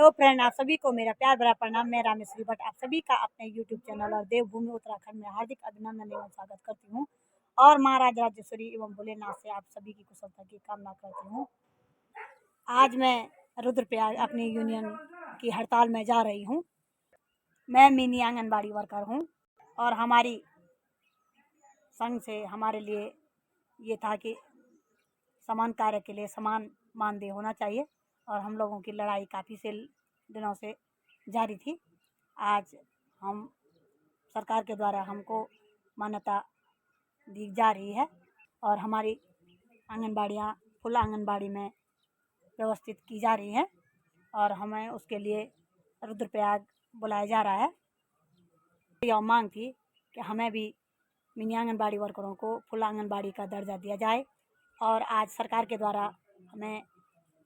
तो फ्रेंड, आप सभी को मेरा प्यार भरा प्रणाम। मैं रामेश्वरी भट्ट आप सभी का अपने यूट्यूब चैनल और देवभूमि उत्तराखंड में हार्दिक अभिनंदन एवं स्वागत करती हूँ और महाराज राजेश्वरी एवं भोलेनाथ से आप सभी की कुशलता की कामना करती हूँ। आज मैं रुद्रप्रयाग अपनी यूनियन की हड़ताल में जा रही हूँ। मैं मिनी आंगनबाड़ी वर्कर हूँ और हमारी संघ से हमारे लिए ये था कि समान कार्य के लिए समान मानदेय होना चाहिए और हम लोगों की लड़ाई काफ़ी से दिनों से जारी थी। आज हम सरकार के द्वारा हमको मान्यता दी जा रही है और हमारी आंगनबाड़ियाँ फुल आंगनबाड़ी में व्यवस्थित की जा रही हैं और हमें उसके लिए रुद्रप्रयाग बुलाया जा रहा है। यह मांग थी कि हमें भी मिनी आंगनबाड़ी वर्करों को फुल आंगनबाड़ी का दर्जा दिया जाए और आज सरकार के द्वारा हमें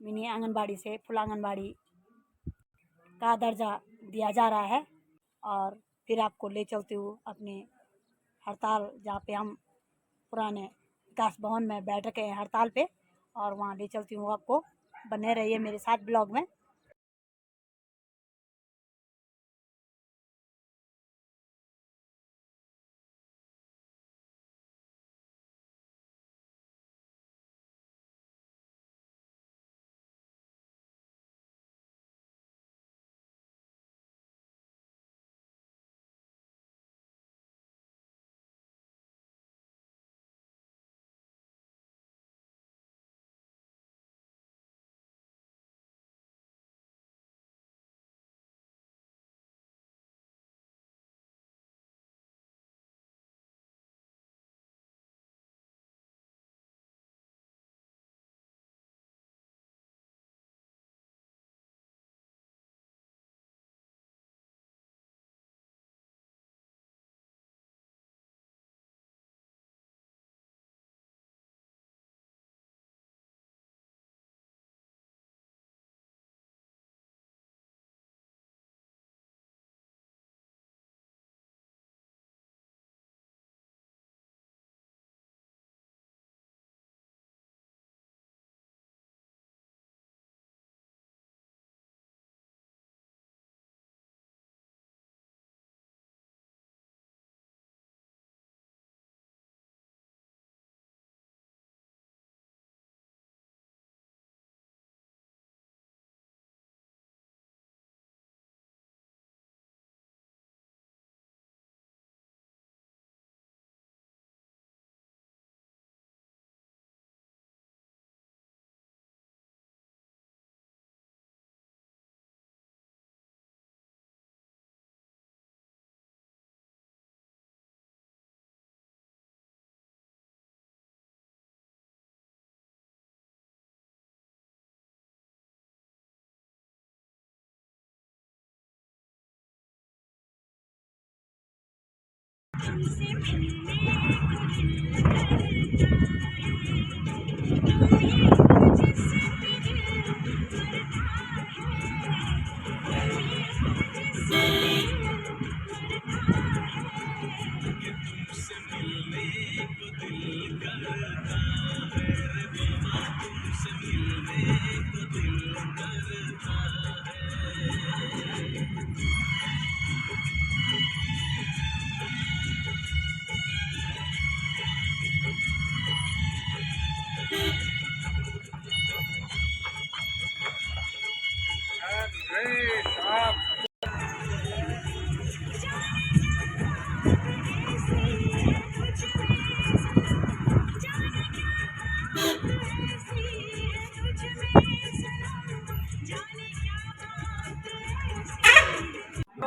मिनी आंगनबाड़ी से फुल आंगनबाड़ी का दर्जा दिया जा रहा है। और फिर आपको ले चलती हूँ अपने हड़ताल, जहाँ पे हम पुराने विकास भवन में बैठ रखे हैं हड़ताल पे, और वहाँ ले चलती हूँ आपको। बने रहिए मेरे साथ ब्लॉग में।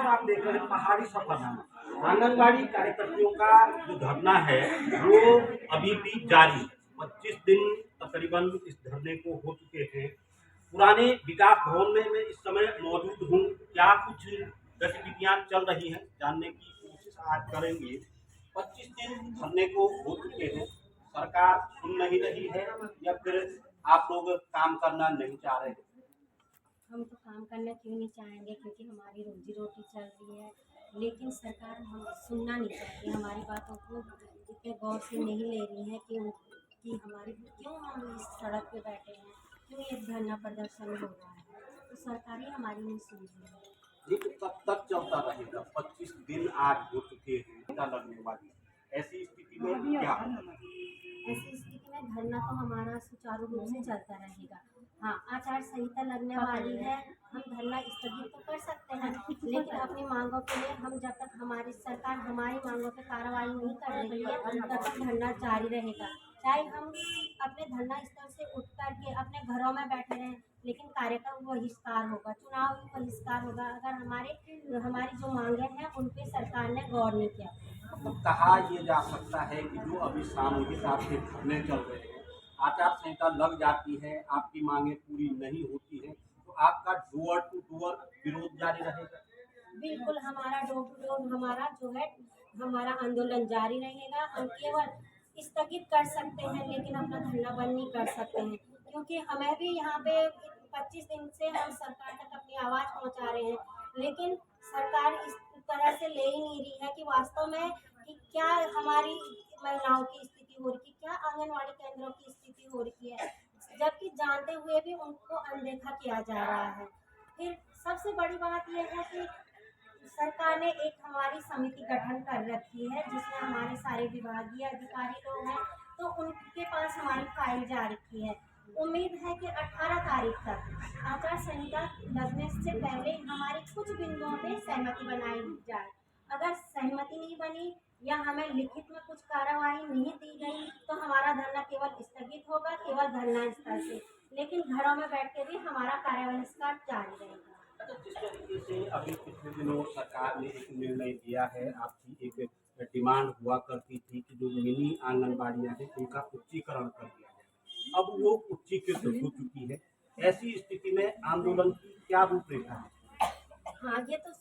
आप देख रहे हैं पहाड़ी सफरनामा। आंगनबाड़ी कार्यकर्तियों का जो धरना है वो अभी भी जारी। 25 दिन तकरीबन इस धरने को हो चुके हैं। पुराने विकास भवन में मैं इस समय मौजूद हूँ। क्या कुछ गतिविधियां चल रही हैं जानने की कोशिश आज करेंगे। 25 दिन धरने को हो चुके हैं, सरकार सुन नहीं रही है या फिर आप लोग काम करना नहीं चाह रहे हैं? हम तो काम करना क्यों नहीं चाहेंगे, क्योंकि हमारी रोजी रोटी चल रही है, लेकिन सरकार हम सुनना नहीं चाहती। हमारी बातों को इतने गौर से नहीं ले रही है कि हमारी क्यों हम इस सड़क पे बैठे हैं, क्यों ये धरना प्रदर्शन हो रहा है। तो सरकार ही हमारी नहीं सुन रही है। ये तो कब तक चलता रहेगा? 25 दिन आज हो चुके हैं टीका लगने वाली, ऐसी स्थिति में क्या होगा? ऐसी स्थिति में धरना तो हमारा सुचारू रूप से चलता रहेगा। हाँ, आचार संहिता लगने वाली है, हम धरना स्थगित तो कर सकते हैं, लेकिन अपनी मांगों के लिए हम जब तक हमारी सरकार हमारी मांगों पर कार्रवाई नहीं कर रही है तब तक धरना जारी रहेगा। चाहे हम अपने धरना स्थल से उठ करके अपने घरों में बैठे रहें, लेकिन कार्यक्रम बहिष्कार होगा, चुनाव भी बहिष्कार होगा अगर हमारी जो मांगे हैं उन पे सरकार ने गौर नहीं किया। तो कहा यह जा सकता है कि जो अभी सामूहिक आपके धरने चल रहे हैं, आचार संहिता लग जाती है, आपकी मांगे पूरी नहीं होती है, तो आपका डोर टू डोर विरोध जारी रहेगा? बिल्कुल, हमारा डोर टू डोर हमारा जो है हमारा आंदोलन जारी रहेगा। हम केवल स्थगित कर सकते हैं, लेकिन अपना धरना बंद नहीं कर सकते हैं, क्योंकि हमें भी यहाँ पे 25 दिन से हम सरकार तक अपनी आवाज़ पहुँचा रहे हैं, लेकिन सरकार इस तरह से ले ही नहीं रही है कि वास्तव में कि क्या हमारी महिलाओं की स्थिति हो रही है, क्या आंगनवाड़ी केंद्रों की स्थिति हो रही है, जबकि जानते हुए भी उनको अनदेखा किया जा रहा है। फिर सबसे बड़ी बात यह है कि सरकार ने एक हमारी समिति गठन कर रखी है, जिसमें हमारे सारे विभागीय अधिकारी लोग हैं, तो उनके पास हमारी फाइल जा रखी है। उम्मीद है कि 18 तारीख तक आचार संहिता लगने से पहले हमारे कुछ बिंदुओं पे सहमति बनाई जाए। अगर सहमति नहीं बनी या हमें लिखित में कुछ कार्रवाई नहीं दी गई तो हमारा धरना केवल स्थगित होगा, केवल धरना स्थल से, लेकिन घरों में बैठ के भी हमारा कार्य बहिष्कार जारी रहेगा। अच्छा, जिस तरीके से अभी पिछले दिनों सरकार ने एक निर्णय दिया है, आपकी एक डिमांड हुआ करती थी कि जो मिनी आंगनबाड़ियां हैं उनका उच्चीकरण कर दिया जाए, अब वो उच्चीकृत हो चुकी है, ऐसी स्थिति में आंदोलन की क्या रूपरेखा है? हाँ, ये तो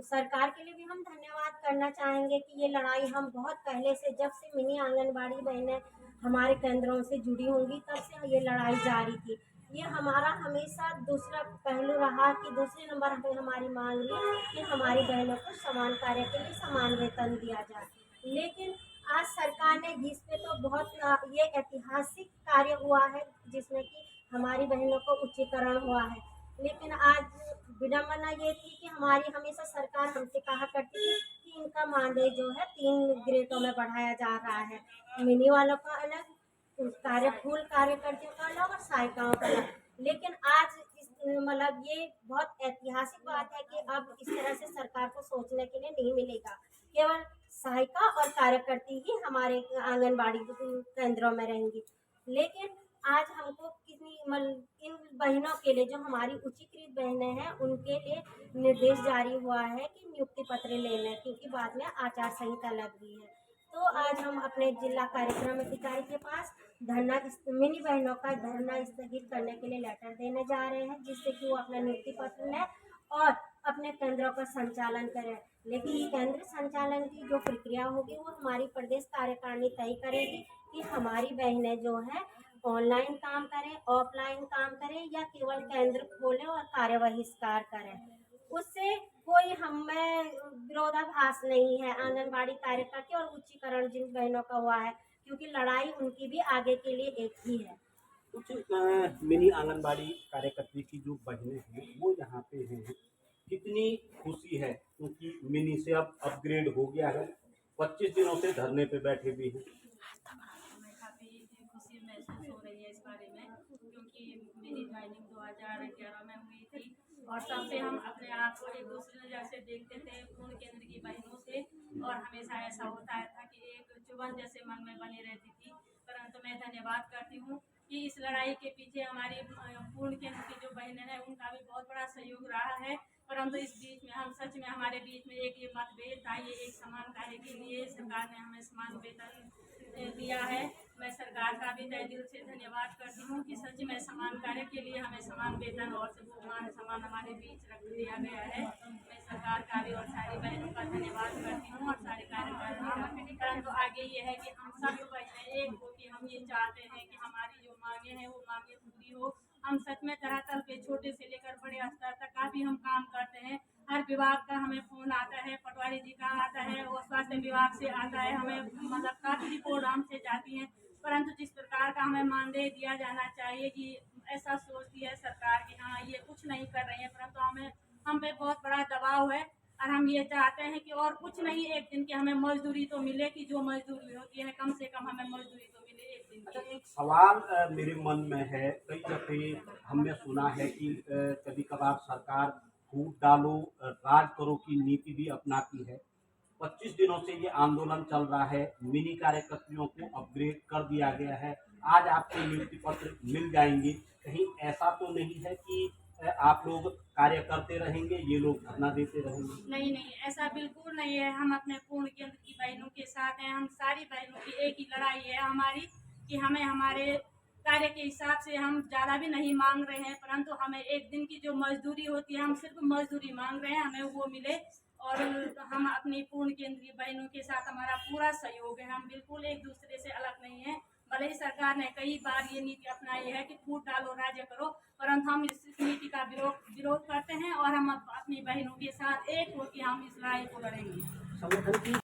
सरकार के लिए भी हम धन्यवाद करना चाहेंगे कि ये लड़ाई हम बहुत पहले से, जब से मिनी आंगनबाड़ी बहनें हमारे केंद्रों से जुड़ी होंगी तब से ये लड़ाई जारी थी। ये हमारा हमेशा दूसरा पहलू रहा कि दूसरे नंबर पे हमारी मांग रही कि हमारी बहनों को समान कार्य के लिए समान वेतन दिया जाए, लेकिन आज सरकार ने जिस पे तो बहुत ये ऐतिहासिक कार्य हुआ है जिसमें कि हमारी बहनों को उच्चीकरण हुआ है, लेकिन आज विडम्बना ये थी कि हमारी हमेशा सरकार हमसे कहा करती थी कि इनका मानदेय जो है 3 ग्रेडों में बढ़ाया जा रहा है, मिनी वालों का अलग, फूल कार्यकर्तियों का अलग और सहायिकाओं का अलग। लेकिन आज मतलब ये बहुत ऐतिहासिक बात है कि अब इस तरह से सरकार को सोचने के लिए नहीं मिलेगा, केवल सहायिका और कार्यकर्ती ही हमारे आंगनबाड़ी केंद्रों में रहेंगी। लेकिन आज हमको इन बहनों के लिए जो हमारी उच्चीकृत बहनें हैं उनके लिए निर्देश जारी हुआ है कि नियुक्ति पत्र ले लें, क्योंकि बाद में आचार संहिता लग गई है। तो आज हम अपने जिला कार्यक्रम अधिकारी के पास मिनी बहनों का धरना स्थगित करने के लिए लेटर देने जा रहे हैं, जिससे कि वो अपना नियुक्ति पत्र लें और अपने केंद्रों का संचालन करें। लेकिन केंद्र संचालन की जो प्रक्रिया होगी वो हमारी प्रदेश कार्यकारिणी तय करेगी कि हमारी बहनें जो है ऑनलाइन काम करें, ऑफलाइन काम करें या केवल केंद्र खोलें और कार्य बहिष्कार करें। उससे कोई हमें विरोधाभास नहीं है आंगनबाड़ी कार्यकर्ता और उच्चीकरण जिन बहनों का हुआ है, क्योंकि लड़ाई उनकी भी आगे के लिए एक ही है। कुछ मिनी आंगनबाड़ी कार्यकर्ती की जो बहनें हैं वो यहाँ पे हैं, कितनी खुशी है क्योंकि मिनी से अब अपग्रेड हो गया है, 25 दिनों से धरने पे बैठे भी हैं। हमें काफ़ी खुशी महसूस हो रही है इस बारे में, क्योंकि मेरी ज्वाइनिंग 2011 में हुई थी और तब से हम अपने आप को एक दूसरे जैसे देखते थे पूर्ण केंद्र की बहनों से, और हमेशा ऐसा होता था कि एक चुभन जैसे मन में बनी रहती थी। परंतु मैं धन्यवाद करती हूँ कि इस लड़ाई के पीछे हमारी पूर्ण केंद्र की जो बहनें हैं उनका भी बहुत बड़ा सहयोग रहा है। परंतु इस बीच में हम सच में हमारे बीच में एक ये मतभेद था, ये एक समान कार्य के लिए सरकार ने हमें समान वेतन दिया है। मैं सरकार का भी तहे दिल से धन्यवाद करती हूँ कि सच में समान कार्य के लिए हमें समान वेतन और समान हमारे बीच रख दिया गया है। मैं सरकार का भी और सारी बहनों का धन्यवाद करती हूँ और सारे कार्यकर्ताओं का। परंतु आगे ये है कि हम सब बहनें एक हो कि हम ये चाहते हैं कि हमारी जो मांगे हैं वो मांगे पूरी हो। हम सच में तरह तरह के छोटे से लेकर बड़े स्तर तक काफ़ी हम काम करते हैं। हर विभाग का हमें फ़ोन आता है, पटवारी जी का आता है और स्वास्थ्य विभाग से आता है, हमें काफ़ी रिपोर्ट हमसे जाती हैं। परंतु जिस प्रकार का हमें मानदेय दिया जाना चाहिए कि ऐसा सोचती है सरकार कि हाँ ये कुछ नहीं कर रही है, परंतु हम पे बहुत बड़ा दबाव है और हम ये चाहते हैं कि और कुछ नहीं, एक दिन की हमें मजदूरी तो मिले, कि जो मजदूरी होती है कम से कम हमें मजदूरी तो मिले एक दिन अच्छा, की। एक सवाल मेरे मन में है। कई दफे हमने सुना है कि कभी कभार सरकार फूट डालो राज करो की नीति भी अपनाती है। 25 दिनों से ये आंदोलन चल रहा है, मिनी कार्यकर्ताओं को अपग्रेड कर दिया गया है, आज आपके नियुक्ति पत्र मिल जाएंगे। कहीं ऐसा तो नहीं है कि आप लोग कार्य करते रहेंगे, ये लोग धरना देते रहेंगे? नहीं नहीं, ऐसा बिल्कुल नहीं है। हम अपने पूर्ण केंद्र की बहनों के साथ हैं। हम सारी बहनों की एक ही लड़ाई है हमारी कि हमें हमारे कार्य के हिसाब से हम ज़्यादा भी नहीं मांग रहे हैं, परंतु हमें एक दिन की जो मजदूरी होती है हम सिर्फ मजदूरी मांग रहे हैं, हमें वो मिले। और हम अपनी पूर्ण केंद्रीय बहनों के साथ हमारा पूरा सहयोग है, हम बिल्कुल एक दूसरे से अलग नहीं है। भले ही सरकार ने कई बार ये नीति अपनाई है कि फूट डालो राज्य करो, परंतु हम इस नीति का विरोध करते हैं और हम अपनी बहनों के साथ एक होकर हम इस लड़ाई को लड़ेंगे। संगठन की